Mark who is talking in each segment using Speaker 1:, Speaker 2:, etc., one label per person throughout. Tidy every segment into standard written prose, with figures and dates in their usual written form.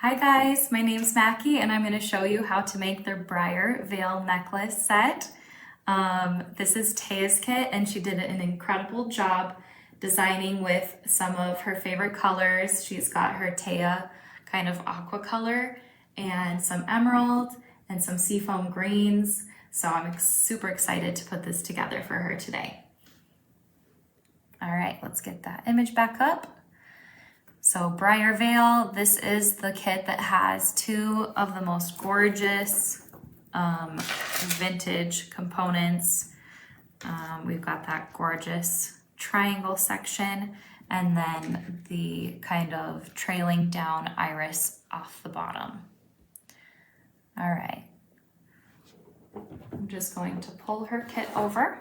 Speaker 1: Hi guys, my name's Mackie and I'm going to show you how to make the Briar Vale necklace set. This is Taya's kit and she did an incredible job designing with some of her favorite colors. She's got her Taya kind of aqua color and some emerald and some seafoam greens. So I'm super excited to put this together for her today. All right, let's get that image back up. So Briar Vale, this is the kit that has two of the most gorgeous vintage components. We've got that gorgeous triangle section and then the kind of trailing down iris off the bottom. All right, I'm just going to pull her kit over.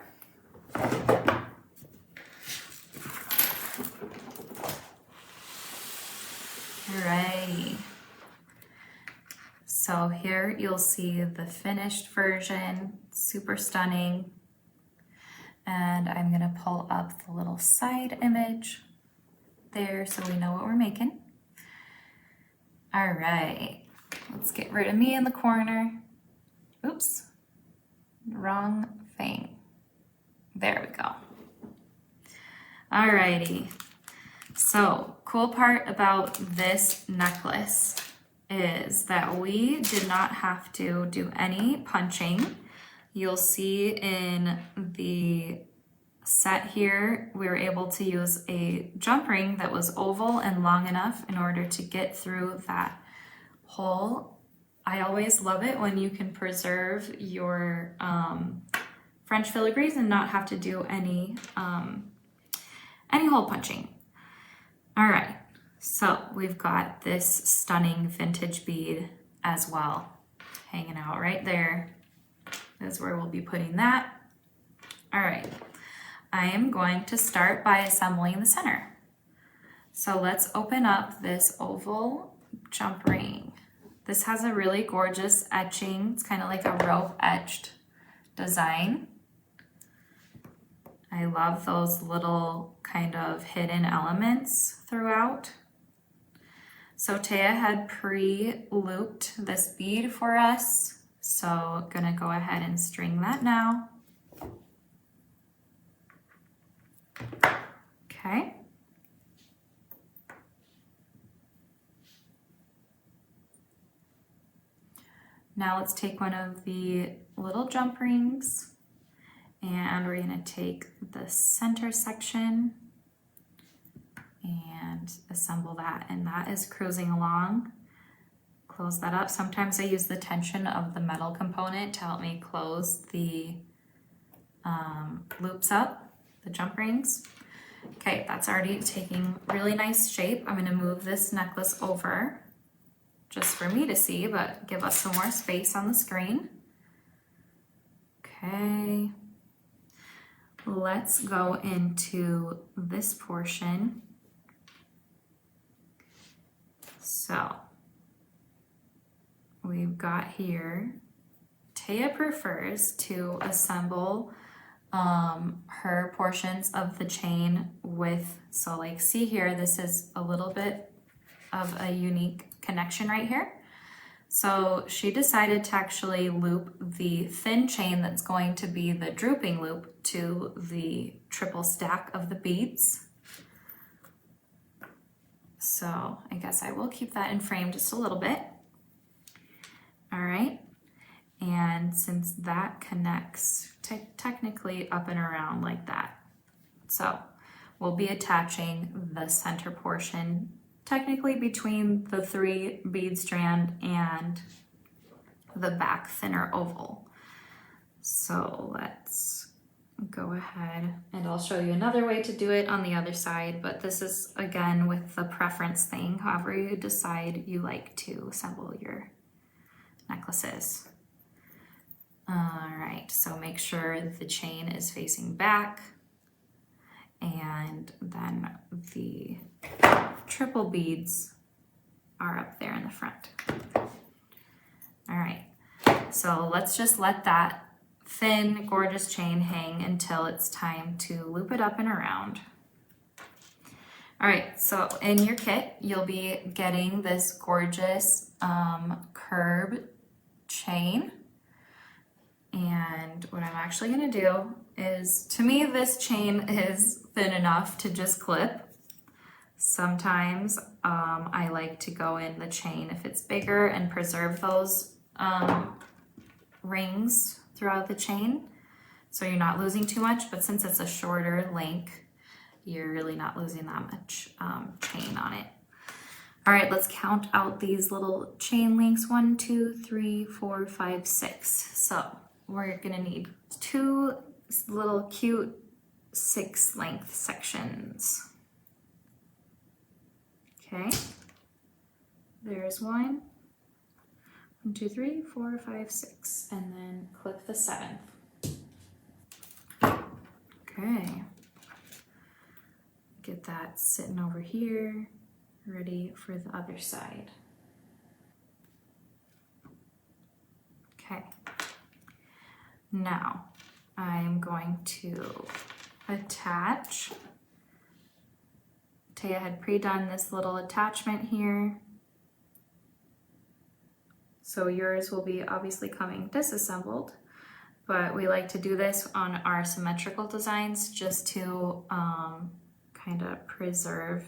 Speaker 1: Alrighty, so here you'll see the finished version, super stunning. And I'm gonna pull up the little side image there so we know what we're making. All right, let's get rid of me in the corner. Oops, wrong thing. There we go. Alrighty. So, cool part about this necklace is that we did not have to do any punching. You'll see in the set here, we were able to use a jump ring that was oval and long enough in order to get through that hole. I always love it when you can preserve your French filigrees and not have to do any hole punching. All right, so we've got this stunning vintage bead as well, hanging out right there. That's where we'll be putting that. All right, I am going to start by assembling the center. So let's open up this oval jump ring. This has a really gorgeous etching. It's kind of like a rope etched design. I love those little kind of hidden elements throughout. So Taya had pre-looped this bead for us. So gonna go ahead and string that now. Okay. Now let's take one of the little jump rings and we're gonna take the center section and assemble that, and that is cruising along. Close that up. Sometimes I use the tension of the metal component to help me close the loops up, the jump rings. Okay, that's already taking really nice shape. I'm gonna move this necklace over just for me to see, but give us some more space on the screen. Okay. Let's go into this portion. So we've got here, Taya prefers to assemble her portions of the chain with, so like see here, this is a little bit of a unique connection right here. So she decided to actually loop the thin chain that's going to be the drooping loop to the triple stack of the beads. So I guess I will keep that in frame just a little bit. All right, and since that connects technically up and around like that, so we'll be attaching the center portion technically between the 3 bead strand and the back thinner oval. So let's go ahead and I'll show you another way to do it on the other side, but this is again with the preference thing, however you decide you like to assemble your necklaces. All right, so make sure the chain is facing back and then the triple beads are up there in the front. All right, so let's just let that thin, gorgeous chain hang until it's time to loop it up and around. All right, so in your kit, you'll be getting this gorgeous curb chain. And what I'm actually gonna do is, to me, this chain is thin enough to just clip. Sometimes I like to go in the chain if it's bigger and preserve those rings throughout the chain, so you're not losing too much, but since it's a shorter link, you're really not losing that much chain on it. All right, let's count out these little chain links. 1, 2, 3, 4, 5, 6. So we're gonna need 2 little cute 6 length sections. Okay, there's 1, 2, 3, 4, 5, 6, and then clip the 7th. Okay. Get that sitting over here, ready for the other side. Okay, now I'm going to attach. Taya had pre-done this little attachment here. So yours will be obviously coming disassembled, but we like to do this on our symmetrical designs just to kind of preserve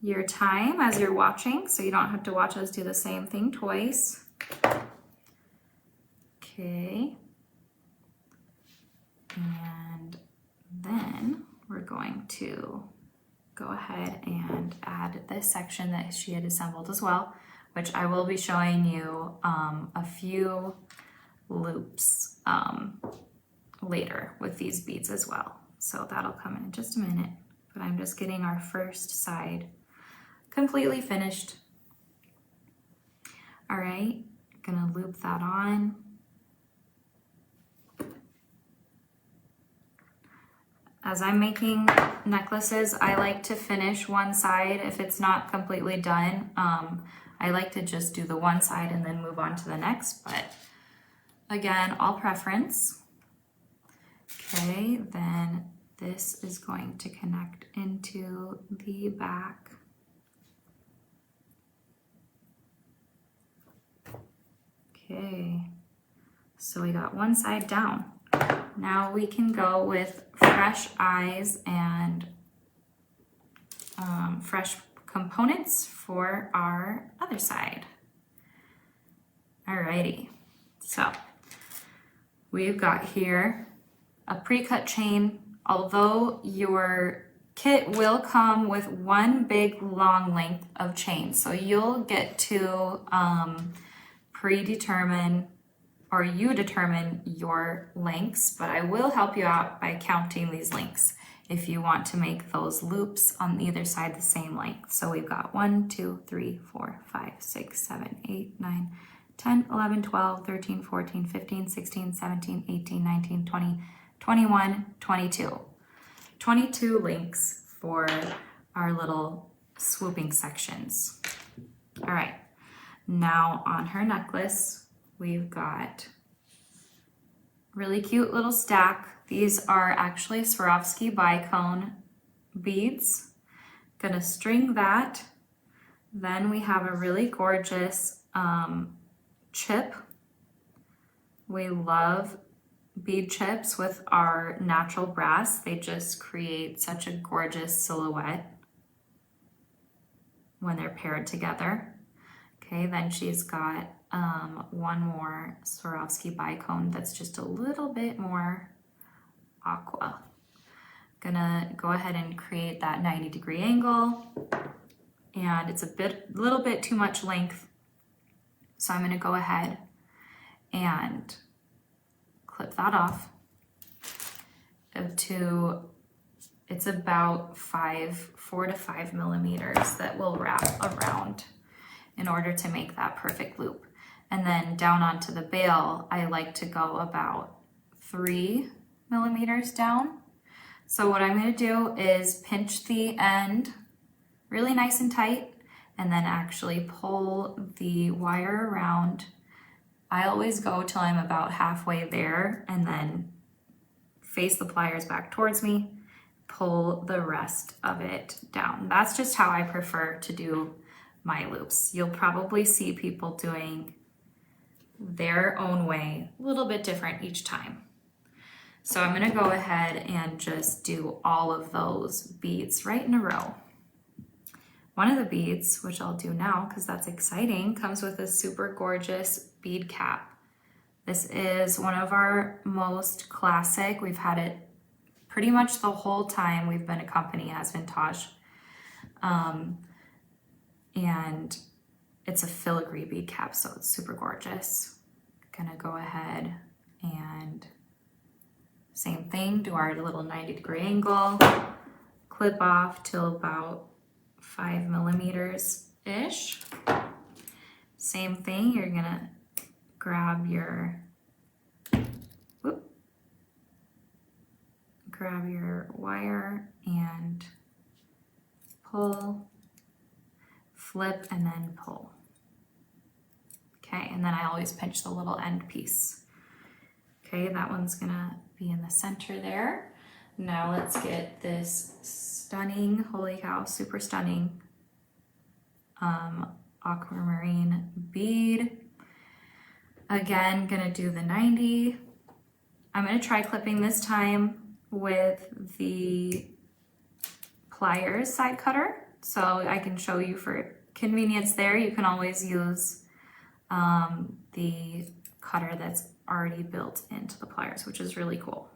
Speaker 1: your time as you're watching, so you don't have to watch us do the same thing twice. Okay, and then we're going to go ahead and add this section that she had assembled as well, which I will be showing you a few loops later with these beads as well. So that'll come in just a minute, but I'm just getting our first side completely finished. All right, gonna loop that on. As I'm making necklaces, I like to finish one side if it's not completely done. I like to just do the one side and then move on to the next, but again, all preference. Okay, then this is going to connect into the back. Okay, so we got one side down. Now we can go with fresh eyes and fresh components for our other side. Alrighty, so we've got here a pre-cut chain. Although your kit will come with one big long length of chain, so you'll get to predetermine, or you determine your lengths, but I will help you out by counting these lengths if you want to make those loops on either side the same length. So we've got 1, 2, 3, 4, 5, 6, 7, 8, 9, 10, 11, 12, 13, 14, 15, 16, 17, 18, 19, 20, 21, 22. 22 links for our little swooping sections. All right, now on her necklace, we've got really cute little stack. These are actually Swarovski bicone beads. Gonna string that. Then we have a really gorgeous chip. We love bead chips with our natural brass. They just create such a gorgeous silhouette when they're paired together. Okay, then she's got one more Swarovski bicone that's just a little bit more aqua. Gonna go ahead and create that 90-degree angle, and it's a little bit too much length, so I'm gonna go ahead and clip that off to, it's about 4 to 5 millimeters that will wrap around in order to make that perfect loop. And then down onto the bail, I like to go about 3 millimeters down. So what I'm gonna do is pinch the end really nice and tight, and then actually pull the wire around. I always go till I'm about halfway there and then face the pliers back towards me pull the rest of it down. That's just how I prefer to do my loops. You'll probably see people doing their own way, a little bit different each time. So I'm gonna go ahead and just do all of those beads right in a row. One of the beads, which I'll do now because that's exciting, comes with a super gorgeous bead cap. This is one of our most classic. We've had it pretty much the whole time we've been a company as Vintage. And it's a filigree bead cap, so it's super gorgeous. Gonna go ahead and same thing, do our little 90-degree angle, clip off till about 5 millimeters-ish. Same thing, you're gonna grab your, grab your wire and pull, flip, and then pull. Okay, and then I always pinch the little end piece. Okay, that one's gonna be in the center there. Now let's get this stunning, holy cow, super stunning aquamarine bead. Again, gonna do the 90. I'm gonna try clipping this time with the pliers side cutter, so I can show you for convenience there. You can always use the cutter that's already built into the pliers, which is really cool.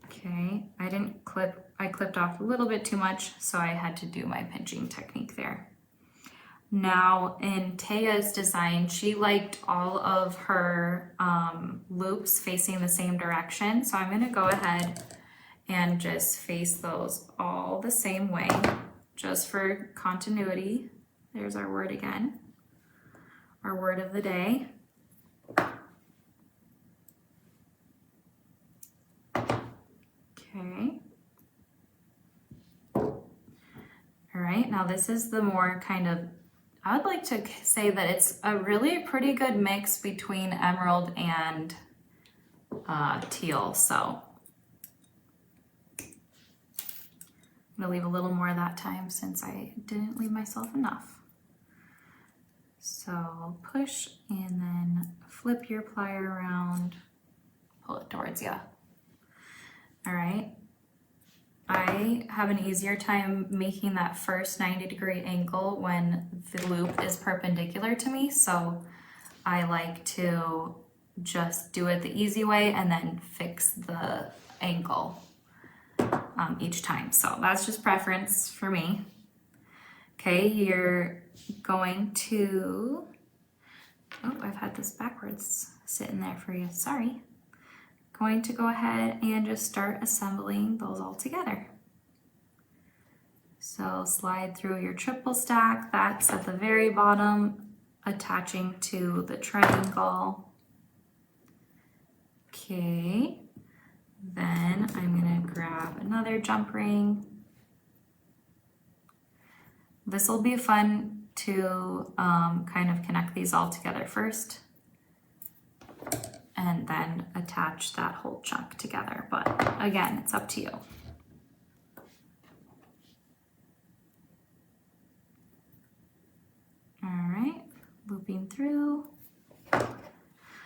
Speaker 1: Okay, I didn't clip, I clipped off a little bit too much, so I had to do my pinching technique there. Now in Taya's design, she liked all of her loops facing the same direction, so I'm gonna go ahead and just face those all the same way, just for continuity. There's our word again, our word of the day. Okay. All right, now this is the more kind of, I would like to say that it's a really pretty good mix between emerald and teal, so I'm gonna leave a little more that time since I didn't leave myself enough. So push and then flip your plier around, pull it towards you. All right, I have an easier time making that first 90-degree angle when the loop is perpendicular to me, so I like to just do it the easy way and then fix the angle each time. So that's just preference for me. Okay, you're going to, oh, I've had this backwards sitting there for you, sorry. Going to go ahead and just start assembling those all together. So slide through your triple stack, that's at the very bottom, attaching to the triangle. Okay, then I'm gonna grab another jump ring. This will be fun to kind of connect these all together first and then attach that whole chunk together. But again, it's up to you. All right, looping through.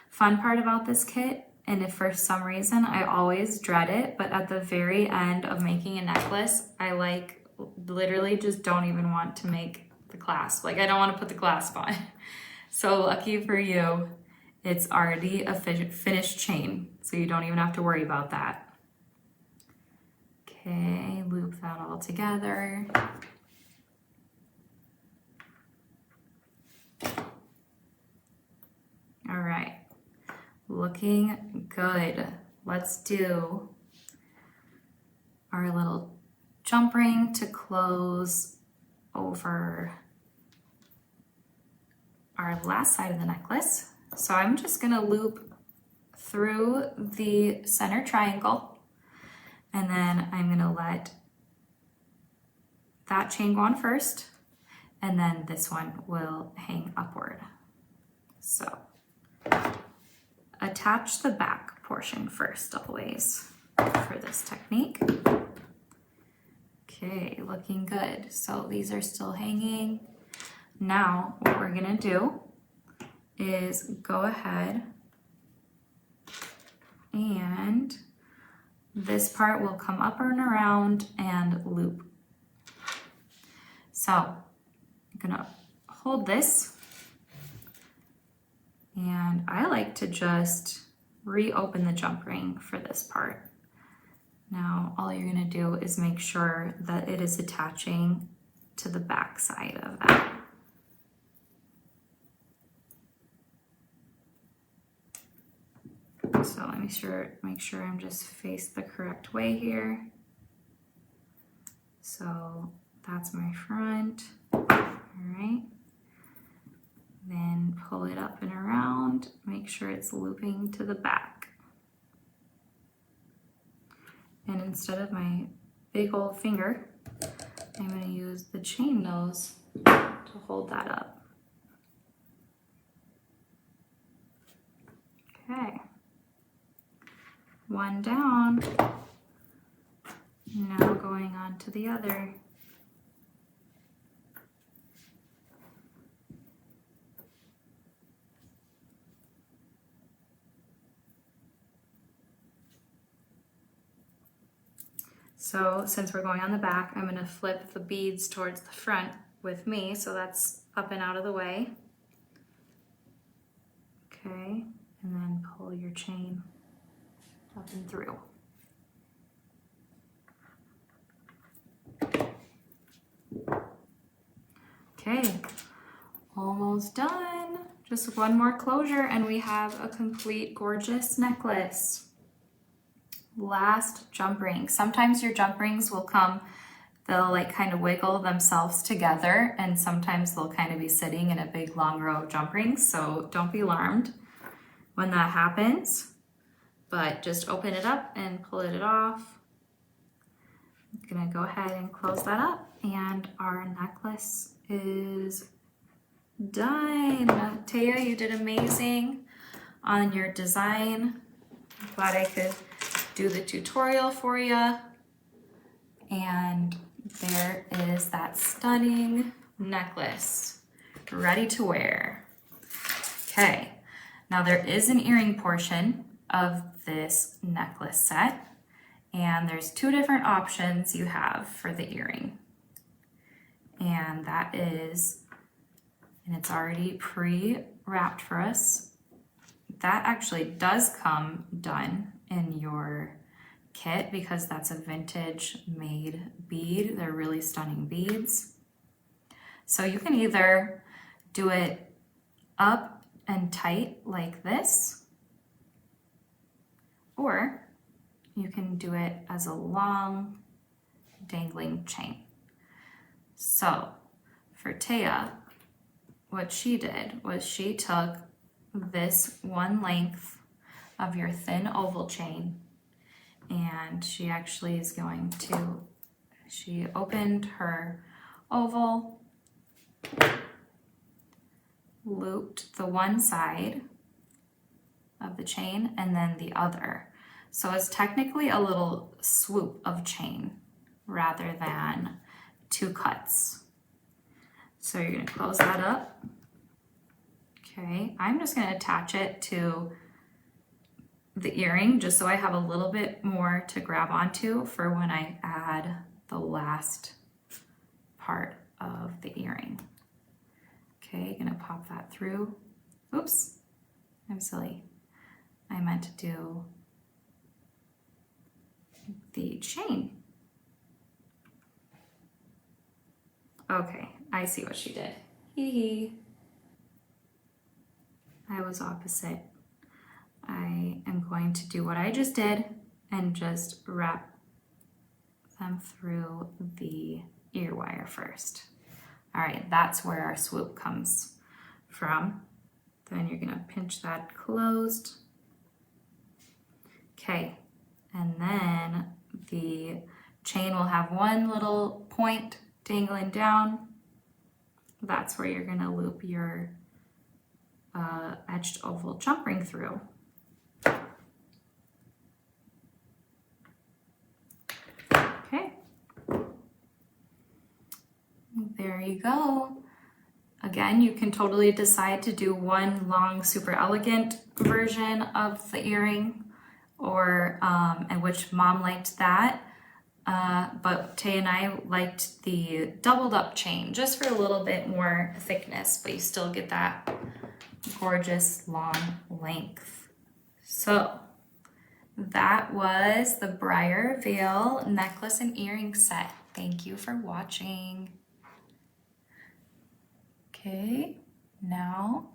Speaker 1: Fun part about this kit, and if for some reason I always dread it, but at the very end of making a necklace, I like literally just don't even want to make the clasp. Like I don't want to put the clasp on. So lucky for you, it's already a finished chain, so you don't even have to worry about that. Okay, loop that all together. All right, looking good. Let's do our little jump ring to close over our last side of the necklace. So I'm just gonna loop through the center triangle, and then I'm gonna let that chain go on first, and then this one will hang upward. So attach the back portion first always. for this technique. Okay, looking good. So these are still hanging. Now what we're gonna do is go ahead and this part will come up and around and loop. So I'm gonna hold this, and I like to just reopen the jump ring for this part. Now all you're gonna do is make sure that it is attaching to the back side of that. So let me make sure I'm just faced the correct way here. So that's my front. All right. Then pull it up and around, make sure it's looping to the back. And instead of my big old finger, I'm going to use the chain nose to hold that up. Okay. One down. Now going on to the other. So since we're going on the back, I'm going to flip the beads towards the front with me, so that's up and out of the way. Okay, and then pull your chain up and through. Okay, almost done. Just one more closure and we have a complete gorgeous necklace. Last jump ring. Sometimes your jump rings will come, they'll like kind of wiggle themselves together, and sometimes they'll kind of be sitting in a big long row of jump rings, so don't be alarmed when that happens, but just open it up and pull it off. I'm gonna go ahead and close that up, and our necklace is done. Taya, you did amazing on your design. I'm glad I could do the tutorial for you. And there is that stunning necklace ready to wear. Okay, now there is an earring portion of this necklace set, and there's two different options you have for the earring. And that is, and it's already pre-wrapped for us. That actually does come done in your kit because that's a vintage made bead. They're really stunning beads. So you can either do it up and tight like this, or you can do it as a long dangling chain. So for Taya, what she did was she took this one length of your thin oval chain, and she actually is going to, she opened her oval, looped the one side of the chain and then the other. So it's technically a little swoop of chain rather than two cuts. So you're going to close that up. Okay, I'm just going to attach it to the earring just so I have a little bit more to grab onto for when I add the last part of the earring. Okay, gonna pop that through. Oops, I'm silly. I meant to do the chain. Okay, I see what she did. Hee hee. I was opposite. I am going to do what I just did and just wrap them through the ear wire first. All right, that's where our swoop comes from. Then you're gonna pinch that closed. Okay, and then the chain will have one little point dangling down. That's where you're gonna loop your edged oval jump ring through. There you go. Again, you can totally decide to do one long, super elegant version of the earring, or and which mom liked that. But Tay and I liked the doubled up chain just for a little bit more thickness, but you still get that gorgeous long length. So that was the Briar Veil necklace and earring set. Thank you for watching. Okay, now